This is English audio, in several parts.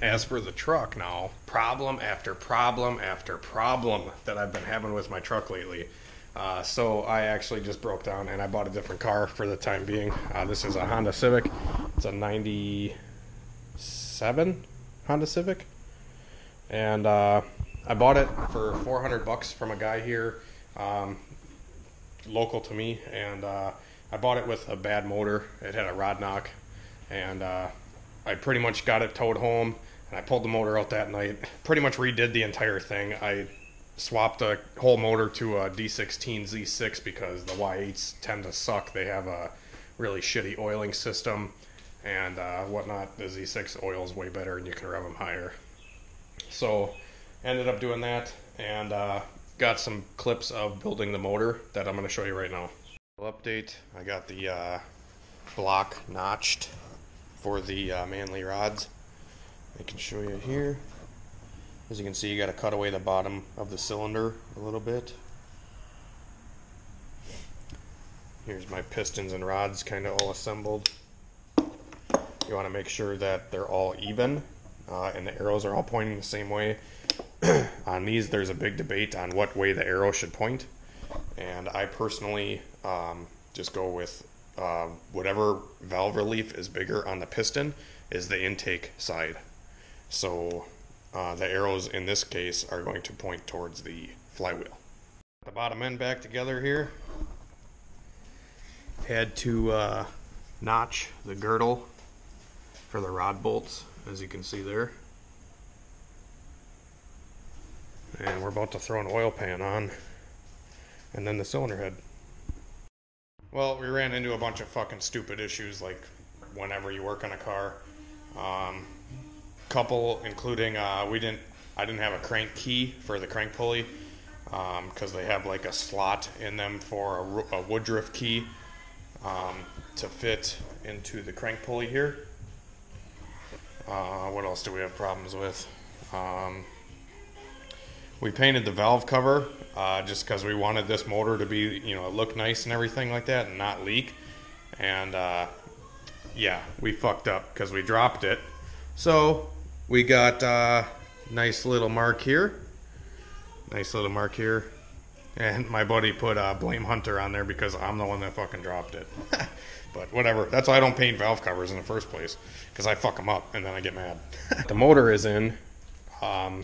as for the truck now, problem after problem after problem that I've been having with my truck lately. So I actually just broke down and I bought a different car for the time being. This is a Honda Civic. It's a 97 Honda Civic. And I bought it for $400 from a guy here, local to me. And I bought it with a bad motor. It had a rod knock. And I pretty much got it towed home. And I pulled the motor out that night. Pretty much redid the entire thing. I swapped the whole motor to a d16z6 because the Y8s tend to suck. They have a really shitty oiling system and whatnot. The Z6 oils way better and you can rev them higher. So ended up doing that and got some clips of building the motor that I'm going to show you right now. Update, I got the block notched for the manly rods. I can show you here. As you can see, you got to cut away the bottom of the cylinder a little bit. Here's my pistons and rods kind of all assembled. You want to make sure that they're all even and the arrows are all pointing the same way. On these, there's a big debate on what way the arrow should point. And I personally just go with whatever valve relief is bigger on the piston is the intake side. So the arrows in this case are going to point towards the flywheel. The bottom end back together here. Had to notch the girdle for the rod bolts, as you can see there. And we're about to throw an oil pan on, and then the cylinder head. Well, we ran into a bunch of fucking stupid issues like whenever you work on a car. Couple including I didn't have a crank key for the crank pulley because they have like a slot in them for a Woodruff key to fit into the crank pulley here. What else do we have problems with? We painted the valve cover just because we wanted this motor to be, you know, look nice and everything like that and not leak. And yeah, we fucked up because we dropped it. So we got a nice little mark here. Nice little mark here. And my buddy put Blame Hunter on there because I'm the one that fucking dropped it. But whatever. That's why I don't paint valve covers in the first place. Because I fuck them up and then I get mad. The motor is in. I'm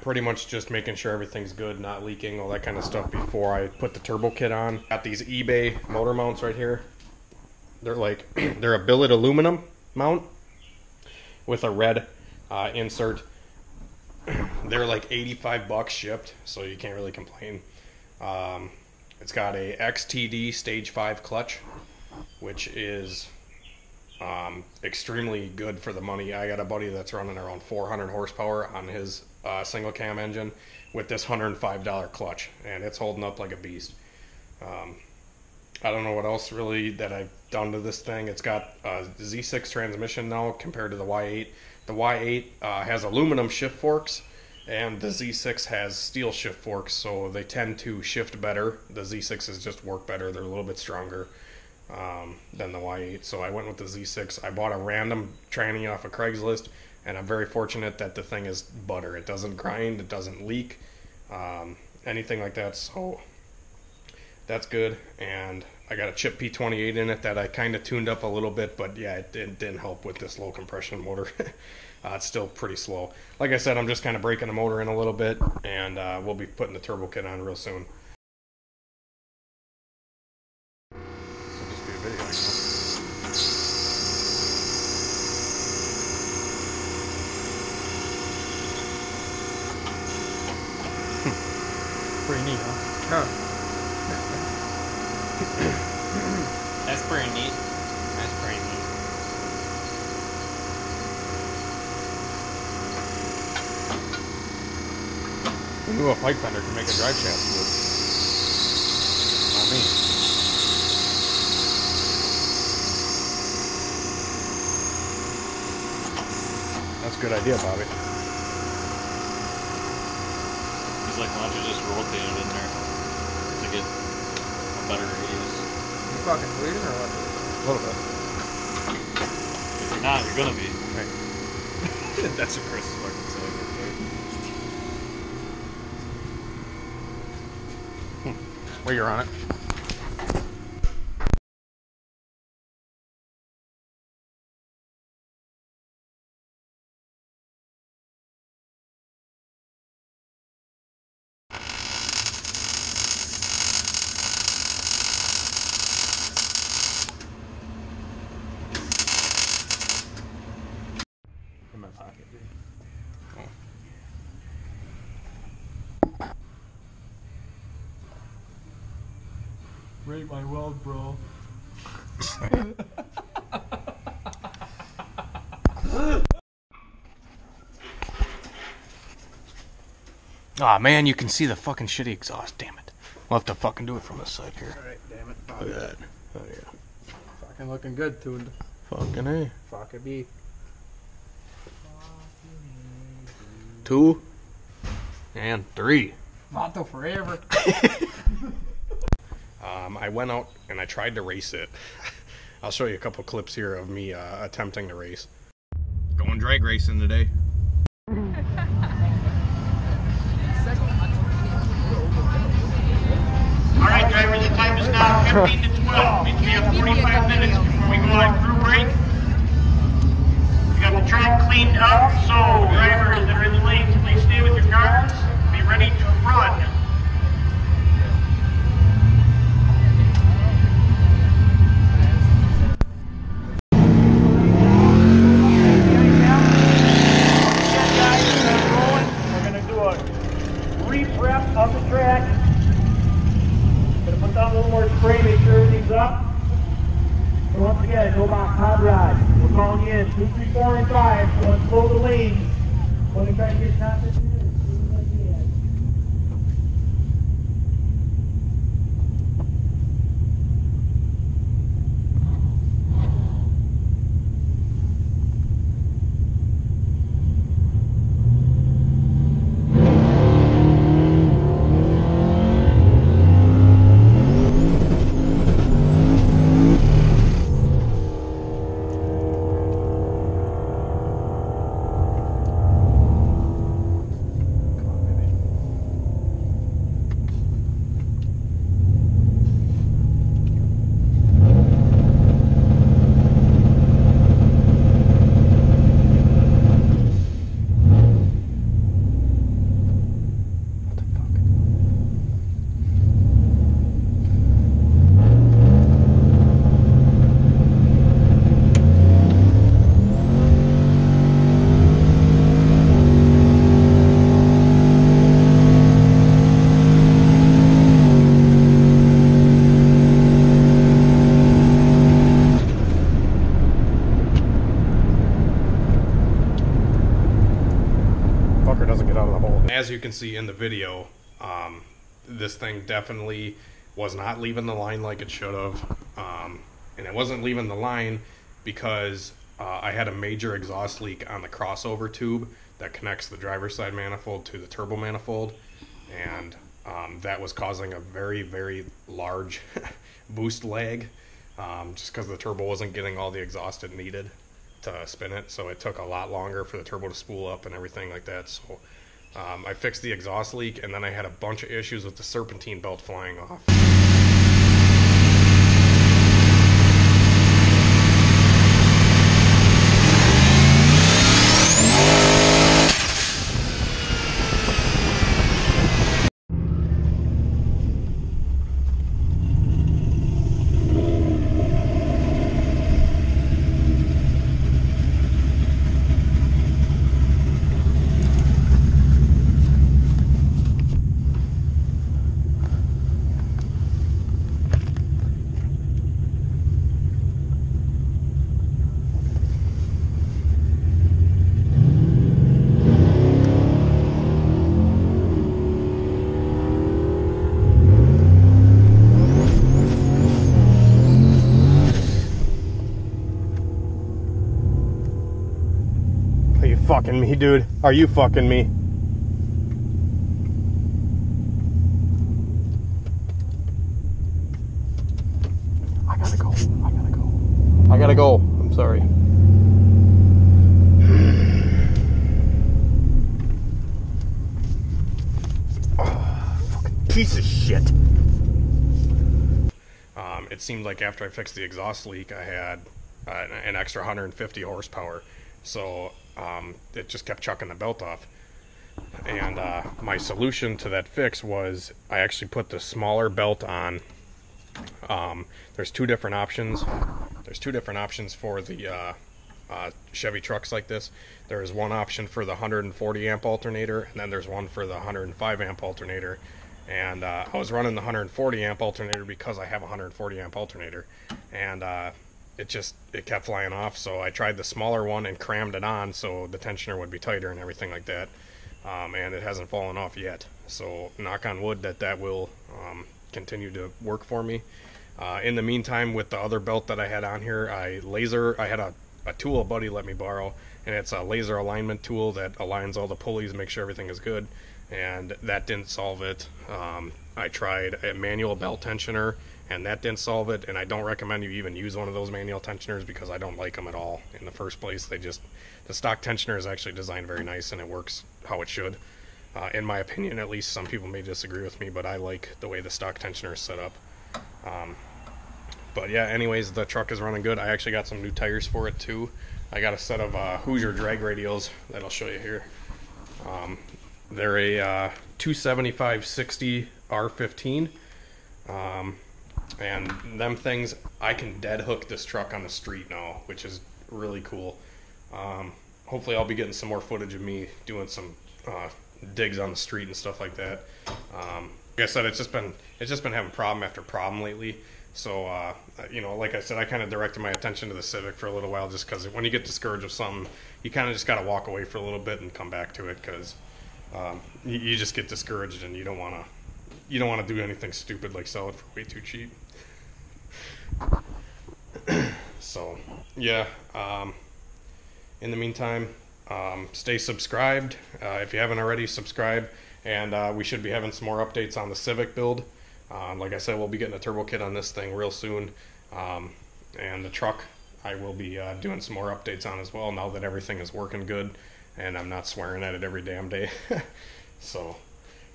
pretty much just making sure everything's good, not leaking, all that kind of stuff before I put the turbo kit on. Got these eBay motor mounts right here. They're like, they're a billet aluminum mount with a red insert. They're like $85 shipped, so you can't really complain. It's got a XTD stage 5 clutch, which is extremely good for the money. I got a buddy that's running around 400 horsepower on his single cam engine with this $105 clutch, and it's holding up like a beast. I don't know what else really that I've done to this thing. It's got a Z6 transmission now compared to the Y8. The Y8 has aluminum shift forks, and the Z6 has steel shift forks, so they tend to shift better. The Z6s just work better. They're a little bit stronger than the Y8. So I went with the Z6. I bought a random tranny off of Craigslist, and I'm very fortunate that the thing is butter. It doesn't grind, it doesn't leak, anything like that. So that's good. And I got a chip P28 in it that I kind of tuned up a little bit, but yeah, it didn't help with this low compression motor. It's still pretty slow. Like I said, I'm just kind of breaking the motor in a little bit, and we'll be putting the turbo kit on real soon. This will just be a video, Pretty neat, huh? That's pretty neat. That's pretty neat. We knew a pipe fender could make a drive shaft good. Not me. That's a good idea, Bobby. He's like, why don't you just rotate it in there to get a better radius? You fucking bleeding or what? A little bit. If you're not, you're gonna be. Right. That's what Chris is fucking saying right there. Well, you're on it. In my pocket, dude. Rate my weld, bro. Aw, man, you can see the fucking shitty exhaust. Damn it. We'll have to fucking do it from this side here. Alright, damn it. Look at that. Oh, yeah. Fucking looking good, tuned. Fucking A. Fuck a B. 2 and 3. Vato forever. I went out and I tried to race it. I'll show you a couple clips here of me attempting to race. Going drag racing today. Alright drivers, the time is now 15 to 12. Means we have 45 minutes before we go on crew break. We got the track cleaned up, so drivers that are in the lanes, please stay with your cars. Be ready to run. We're going to do a re-prep of the track. Gonna put down a little more spray, make sure everything's up. So once again, no box hot rod. We're calling you in 2, 3, 4, and 5. So let's slow the lanes. Want to try to get confidence in it as soon as I can. As you can see in the video, this thing definitely was not leaving the line like it should have. And it wasn't leaving the line because I had a major exhaust leak on the crossover tube that connects the driver's side manifold to the turbo manifold. And that was causing a very, very large boost lag, just because the turbo wasn't getting all the exhaust it needed to spin it. So it took a lot longer for the turbo to spool up and everything like that. So I fixed the exhaust leak, and then I had a bunch of issues with the serpentine belt flying off. Are you fucking me, dude? Are you fucking me? I gotta go. I gotta go. I gotta go. I'm sorry. piece of shit. It seemed like after I fixed the exhaust leak, I had an extra 150 horsepower. So it just kept chucking the belt off. And my solution to that fix was I actually put the smaller belt on. There's two different options. There's two different options for the Chevy trucks like this. There's one option for the 140 amp alternator, and then there's one for the 105 amp alternator. And I was running the 140 amp alternator because I have a 140 amp alternator, and it kept flying off. So I tried the smaller one and crammed it on so the tensioner would be tighter and everything like that. And it hasn't fallen off yet. So knock on wood that will continue to work for me. In the meantime, with the other belt that I had on here, I had a tool a buddy let me borrow, and it's a laser alignment tool that aligns all the pulleys, make sure everything is good, and that didn't solve it. I tried a manual belt tensioner, and that didn't solve it, and I don't recommend you even use one of those manual tensioners because I don't like them at all in the first place. The stock tensioner is actually designed very nice, and it works how it should. In my opinion, at least. Some people may disagree with me, but I like the way the stock tensioner is set up. But yeah, anyways, the truck is running good. I actually got some new tires for it too. I got a set of Hoosier drag radials that I'll show you here. They're a 275/60 R15. And them things, I can dead hook this truck on the street now, which is really cool. Hopefully I'll be getting some more footage of me doing some digs on the street and stuff like that. Like I said, it's just been having problem after problem lately. So you know, like I said, I kind of directed my attention to the Civic for a little while, just because when you get discouraged with something, you kind of just got to walk away for a little bit and come back to it, because you just get discouraged and you don't want to do anything stupid like sell it for way too cheap. So yeah, in the meantime, stay subscribed. If you haven't already, subscribe, and we should be having some more updates on the Civic build. Like I said, we'll be getting a turbo kit on this thing real soon, and the truck I will be doing some more updates on as well, now that everything is working good and I'm not swearing at it every damn day. So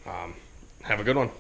have a good one.